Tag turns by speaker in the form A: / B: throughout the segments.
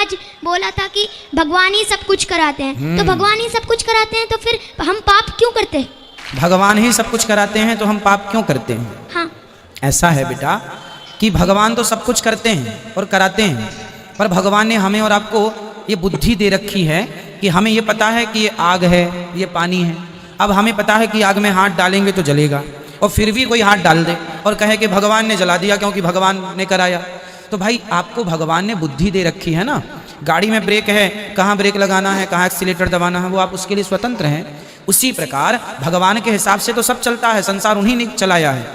A: आज बोला था कि भगवान ही सब कुछ कराते हैं, तो भगवान ही सब कुछ कराते हैं तो फिर हम पाप क्यों करते हैं?
B: भगवान ही सब कुछ कराते हैं तो हम पाप क्यों करते हैं?
A: हाँ,
B: ऐसा है बेटा कि भगवान तो सब कुछ करते हैं और कराते हैं, पर भगवान ने हमें और आपको ये बुद्धि दे रखी है कि हमें ये पता है कि ये आग है, ये पानी है। अब हमें पता है कि आग में हाथ डालेंगे तो जलेगा, और फिर भी कोई हाथ डाल दे और कहे कि भगवान ने जला दिया क्योंकि भगवान ने कराया। तो भाई आपको भगवान ने बुद्धि दे रखी है ना, गाड़ी में ब्रेक है, कहाँ ब्रेक लगाना है, कहाँ एक्सीलेटर दबाना है, वो आप उसके लिए स्वतंत्र हैं। उसी प्रकार भगवान के हिसाब से तो सब चलता है, संसार उन्हीं ने चलाया है,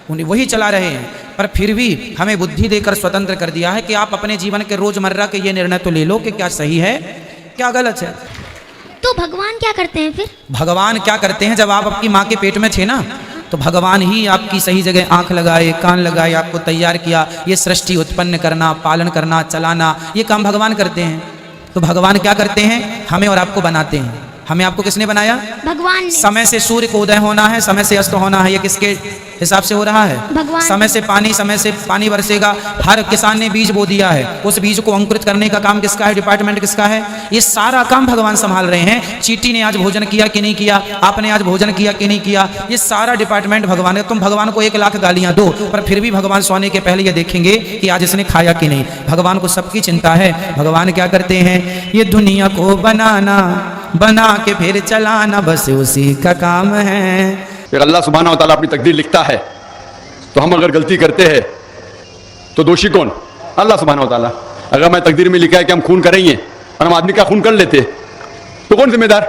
B: उन्हीं वही चला रहे हैं, पर फिर भी हमें बुद्धि देकर स्वतंत्र कर दिया है कि आप अपने जीवन के रोजमर्रा के ये निर्णय तो ले लो कि क्या सही है क्या गलत है।
A: तो भगवान क्या करते हैं फिर?
B: भगवान क्या करते हैं, जब आप आपकी माँ के पेट में थे ना, तो भगवान ही आपकी सही जगह आंख लगाए, कान लगाए, आपको तैयार किया। ये सृष्टि उत्पन्न करना, पालन करना, चलाना, ये काम भगवान करते हैं। तो भगवान क्या करते हैं, हमें और आपको बनाते हैं। हमें आपको किसने बनाया?
A: भगवान ने।
B: समय से सूर्य को उदय होना है, समय से अस्त होना है, ये किसके हिसाब से हो रहा है?
A: भगवान।
B: समय से पानी बरसेगा। हर किसान ने बीज बो दिया है, उस बीज को अंकुरित करने का काम किसका है? डिपार्टमेंट किसका है? ये सारा काम भगवान संभाल रहे हैं। चींटी ने आज भोजन किया कि नहीं किया, आपने आज भोजन किया कि नहीं किया, ये सारा डिपार्टमेंट भगवान है। तुम भगवान को 1,00,000 गालियां दो, पर फिर भी भगवान सोने के पहले ये देखेंगे कि आज इसने खाया कि नहीं। भगवान को सबकी चिंता है। भगवान क्या करते हैं, ये दुनिया को बना के फिर चलाना, बस उसी का काम है।
C: फिर अल्लाह सुब्हानहू व तआला अपनी तकदीर लिखता है, तो हम अगर गलती करते हैं तो दोषी कौन? अल्लाह सुब्हानहू व तआला। अगर मैं तकदीर में लिखा है कि हम खून करेंगे और हम आदमी का खून कर लेते तो कौन जिम्मेदार?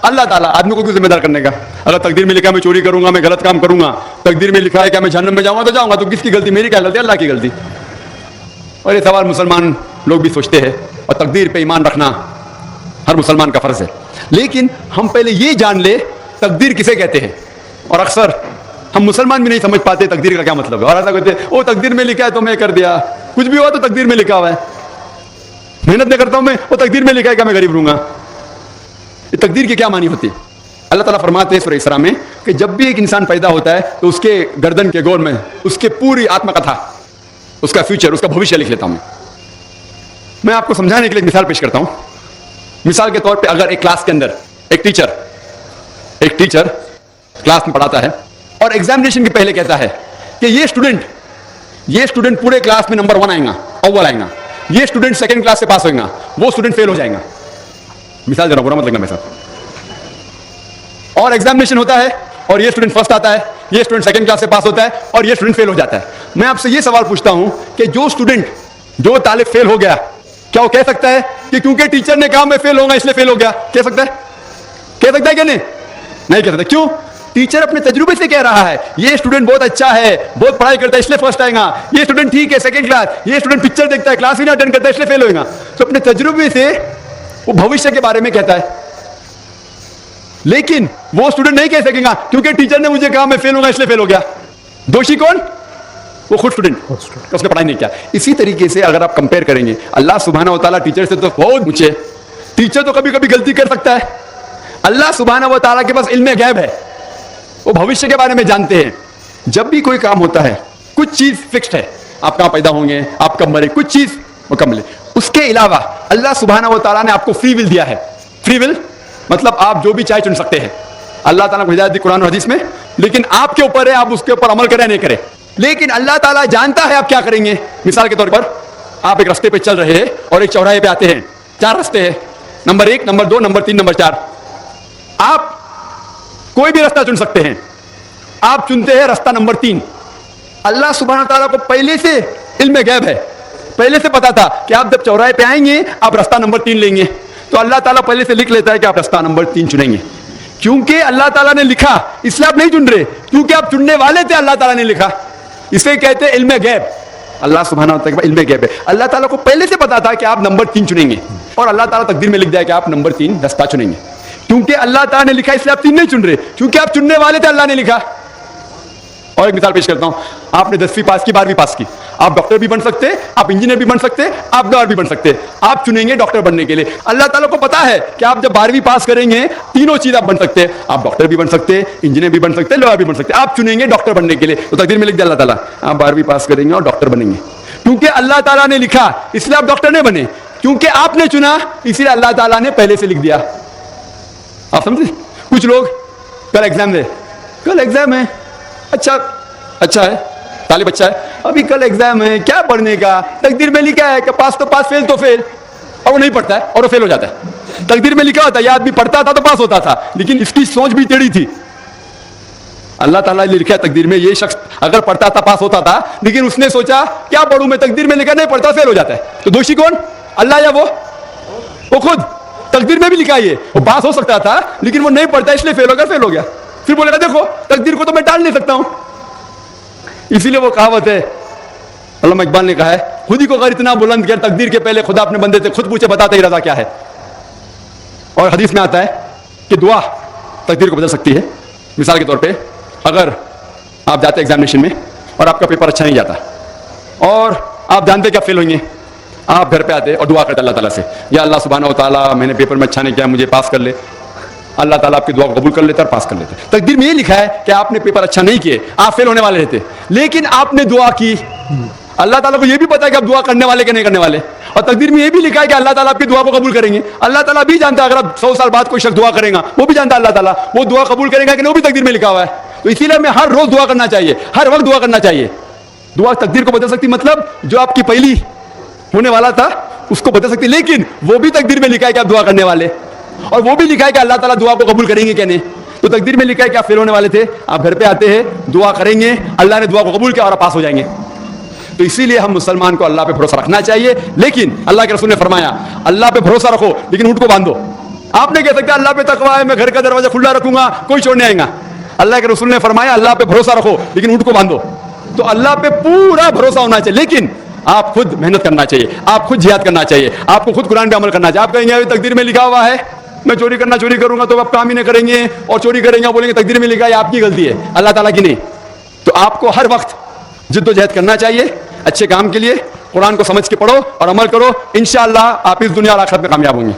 C: अल्लाह ताला। आदमी को क्यों जिम्मेदार करने का? अगर तकदीर में लिखा है मैं चोरी करूंगा, मैं गलत काम करूंगा, तकदीर में लिखा है कि मैं जहन्नम में जाऊंगा तो जाऊंगा, तो किसकी गलती? मेरी क्या गलती? अल्लाह की गलती। और ये सवाल मुसलमान लोग भी सोचते हैं, और तकदीर पे ईमान रखना हर मुसलमान का फर्ज है। लेकिन हम पहले ये जान ले तकदीर किसे कहते हैं। और अक्सर हम मुसलमान भी नहीं समझ पाते तकदीर का क्या मतलब है, और ऐसा कहते हैं ओ तकदीर में लिखा है तो मैं कर दिया, कुछ भी हुआ तो तकदीर में लिखा हुआ है, मेहनत नहीं करता हूं मैं, वो तकदीर में लिखा है क्या मैं गरीब रहूंगा। ये तकदीर की क्या मानी होती है? अल्लाह ताला फरमाते हैं सूरह इसरा में कि जब भी एक इंसान पैदा होता है तो उसके गर्दन के गोर में उसके पूरी आत्मकथा, उसका फ्यूचर, उसका भविष्य लिख लेता हूं मैं आपको समझाने के लिए एक मिसाल पेश करता हूं। मिसाल के तौर पे अगर एक क्लास के अंदर एक टीचर क्लास में पढ़ाता है और एग्जामिनेशन के पहले कहता है कि ये स्टूडेंट पूरे क्लास में नंबर 1 आएगा, अव्वल आएगा, ये स्टूडेंट सेकंड क्लास से पास होगा, वो स्टूडेंट फेल हो जाएगा। मिसाल जरा बुरा मत लगना मेरे साथ। और एग्जामिनेशन होता है और ये स्टूडेंट फर्स्ट आता है, ये स्टूडेंट सेकंड क्लास से पास होता है और ये स्टूडेंट फेल हो जाता है। मैं आपसे ये सवाल पूछता हूं कि जो तालिब फेल हो गया, क्या वो कह सकता है कि क्योंकि टीचर ने कहा मैं फेल होगा इसलिए फेल हो गया? कह सकता है क्या? नहीं कह सकता। क्यों? टीचर अपने तजुर्बे से कह रहा है ये स्टूडेंट बहुत अच्छा है, बहुत पढ़ाई करता है इसलिए फर्स्ट आएगा, ये स्टूडेंट ठीक है सेकंड क्लास, ये स्टूडेंट पिक्चर देखता है, क्लास भी नहीं अटेंड करता है इसलिए फेल होगा। तो अपने तजुर्बे से वो भविष्य के बारे में कहता है। लेकिन वो स्टूडेंट नहीं कह सकेगा क्योंकि टीचर ने मुझे कहा मैं फेल होगा इसलिए फेल हो गया। दोषी कौन? वो खुद स्टूडेंट, उसने पढ़ाई नहीं किया। इसी तरीके से अगर आप कंपेयर करेंगे, अल्लाह सुब्हानहू व तआला टीचर से तो बहुत ऊंचे। टीचर तो कभी कभी गलती कर सकता है, अल्लाह सुब्हानहू व तआला के पास इल्म गैब है, वो भविष्य के बारे में जानते हैं। जब भी कोई काम होता है कुछ चीज फिक्स्ड है, आप कहां पैदा होंगे, आप कब मरे, कुछ चीज वो कब मिले। उसके अलावा अल्लाह सुब्हानहू व तआला ने आपको फ्री विल दिया है। फ्री विल मतलब आप जो भी चाहे चुन सकते हैं। अल्लाह ताला को हिदायत दी कुरान और हदीस में, लेकिन आपके ऊपर है आप उसके ऊपर अमल करें नहीं करें। लेकिन अल्लाह ताला जानता है आप क्या करेंगे। मिसाल के तौर पर आप एक रास्ते पे चल रहे हैं और एक चौराहे पे आते हैं, 4 रास्ते हैं, नंबर 1, नंबर 2, नंबर 3, नंबर 4। आप कोई भी रास्ता चुन सकते हैं, आप चुनते हैं रास्ता नंबर 3। अल्लाह सुब्हानहू तआला को पहले से इल्म गैब है, पहले से पता था कि आप जब चौराहे पे आएंगे आप रास्ता नंबर 3 लेंगे, तो अल्लाह ताला पहले से लिख लेता है कि आप रास्ता नंबर 3 चुनेंगे। क्योंकि अल्लाह ताला ने लिखा इसलिए आप नहीं चुन रहे, क्योंकि आप चुनने वाले थे, अल्लाह ताला ने लिखा, इसे कहते हैं इल्म गैब। अल्लाह सुब्हानहू तआला का इल्म गैब है। अल्लाह ताला को पहले से पता था कि आप नंबर 3 चुनेंगे, और अल्लाह ताला तकदीर में लिख दिया कि आप नंबर 3 रास्ता चुनेंगे। क्योंकि अल्लाह ताला ने लिखा इसलिए आप 3 नहीं चुन रहे, क्योंकि आप चुनने वाले थे, अल्लाह ने लिखा। और एक मिसाल पेश करता हूं, आपने 10वीं पास की, 12वीं पास की, आप डॉक्टर भी बन सकते हैं, आप इंजीनियर भी बन सकते हैं, आप लॉयर भी बन सकते हैं। आप चुनेंगे डॉक्टर बनने के लिए। अल्लाह ताला को पता है कि आप जब 12वीं पास करेंगे तीनों चीज आप बन सकते हैं, आप डॉक्टर भी बन सकते हैं, इंजीनियर भी बन सकते हैं, लॉयर भी बन सकते हैं। आप चुनेंगे डॉक्टर बनने के लिए, तो तकदीर में लिख दिया अल्लाह ताला आप 12वीं पास करेंगे और डॉक्टर बनेंगे। क्योंकि अल्लाह ताला ने लिखा इसलिए आप डॉक्टर नहीं बने, क्योंकि आपने चुना इसीलिए अल्लाह ताला ने पहले से लिख दिया। आप समझे? कुछ लोग कल एग्जाम दे, कल एग्जाम है, अच्छा है, तालिब अच्छा है, अभी कल एग्जाम है, क्या पढ़ने का, तकदीर में लिखा है कि पास तो पास, फेल तो फेल, और वो नहीं पढ़ता है और वो फेल हो जाता है। तकदीर में लिखा होता है, ये आदमी पढ़ता था तो पास होता था, लेकिन इसकी सोच भी टेढ़ी थी। अल्लाह ताला ने लिखा है तकदीर में, ये शख्स अगर पढ़ता था पास होता था, लेकिन उसने सोचा क्या पढ़ूं मैं, तकदीर में लिखा नहीं पढ़ता फेल हो जाता है। तो दोषी कौन? अल्लाह या वो खुद? तकदीर में भी लिखा है वो पास हो सकता था, लेकिन वो नहीं पढ़ता इसलिए फेल हो गया। फिर बोलेगा देखो तकदीर को तो मैं टाल नहीं सकता हूं। इसीलिए वो कहावत है, अल्लामा इकबाल ने कहा है, खुद ही को अगर इतना बुलंद किया तकदीर के पहले खुदा अपने बंदे से खुद पूछे बताते ही रजा क्या है। और हदीस में आता है कि दुआ तकदीर को बदल सकती है। मिसाल के तौर पे अगर आप जाते एग्जामिनेशन में और आपका पेपर अच्छा नहीं जाता और आप जानते क्या फेल होंगे, आप घर पे आते और दुआ करते अल्लाह ताला से, या अल्लाह सुब्हानहू व तआला मैंने पेपर में अच्छा नहीं किया, मुझे पास कर ले। अल्लाह ताला आपकी दुआ को कबूल कर लेता और पास कर लेता। तकदीर में ये लिखा है कि आपने पेपर अच्छा नहीं किए, आप फेल होने वाले थे, लेकिन आपने दुआ की। अल्लाह ताला को ये भी पता है कि आप दुआ करने वाले कि नहीं करने वाले, और तकदीर में ये भी लिखा है कि अल्लाह ताला आपकी दुआ को कबूल करेंगे। अल्लाह ताला भी जानता है अगर आप 100 साल बाद कोई शख्स दुआ करेगा, वो भी जानता है अल्लाह ताला वो दुआ कबूल करेगा कि नहीं, वो भी तकदीर में लिखा हुआ है। तो इसीलिए हमें हर रोज दुआ करना चाहिए, हर वक्त दुआ करना चाहिए। दुआ तकदीर को बदल सकती, मतलब जो आपकी पहली होने वाला था उसको बदल सकती, लेकिन वो भी तकदीर में लिखा है कि आप दुआ करने वाले, और वो भी लिखा है कि अल्लाह ताला दुआ को कबूल करेंगे क्या नहीं। तो तकदीर में लिखा है कि आप फेल होने वाले थे, आप घर पे आते हैं, दुआ करेंगे, अल्लाह ने दुआ को कबूल किया और आप पास हो जाएंगे। तो इसीलिए हम मुसलमान को अल्लाह पे भरोसा रखना चाहिए। लेकिन अल्लाह के रसूल ने फरमाया अल्लाह पे भरोसा रखो लेकिन ऊँट को बांधो। आप नहीं कह सकते अल्लाह पे तकवा है, मैं घर का दरवाजा खुला रखूंगा, कोई चोर नहीं आएगा। अल्लाह के रसूल ने फरमाया अल्लाह पे भरोसा रखो लेकिन ऊँट को बांधो। तो अल्लाह पे पूरा भरोसा होना चाहिए, लेकिन आप खुद मेहनत करना चाहिए, आप खुद जिहाद करना चाहिए, आपको खुद कुरान पे अमल करना चाहिए। आप कहेंगे अभी तकदीर में लिखा हुआ है मैं चोरी करूंगा, तो आप काम ही नहीं करेंगे और चोरी करेंगे, बोलेंगे तकदीर में लिखा है, आपकी गलती है, अल्लाह ताला की नहीं। तो आपको हर वक्त जिद्दोजहद करना चाहिए अच्छे काम के लिए। कुरान को समझ के पढ़ो और अमल करो, इंशाअल्लाह आप इस दुनिया और आखिरत में कामयाब होंगे।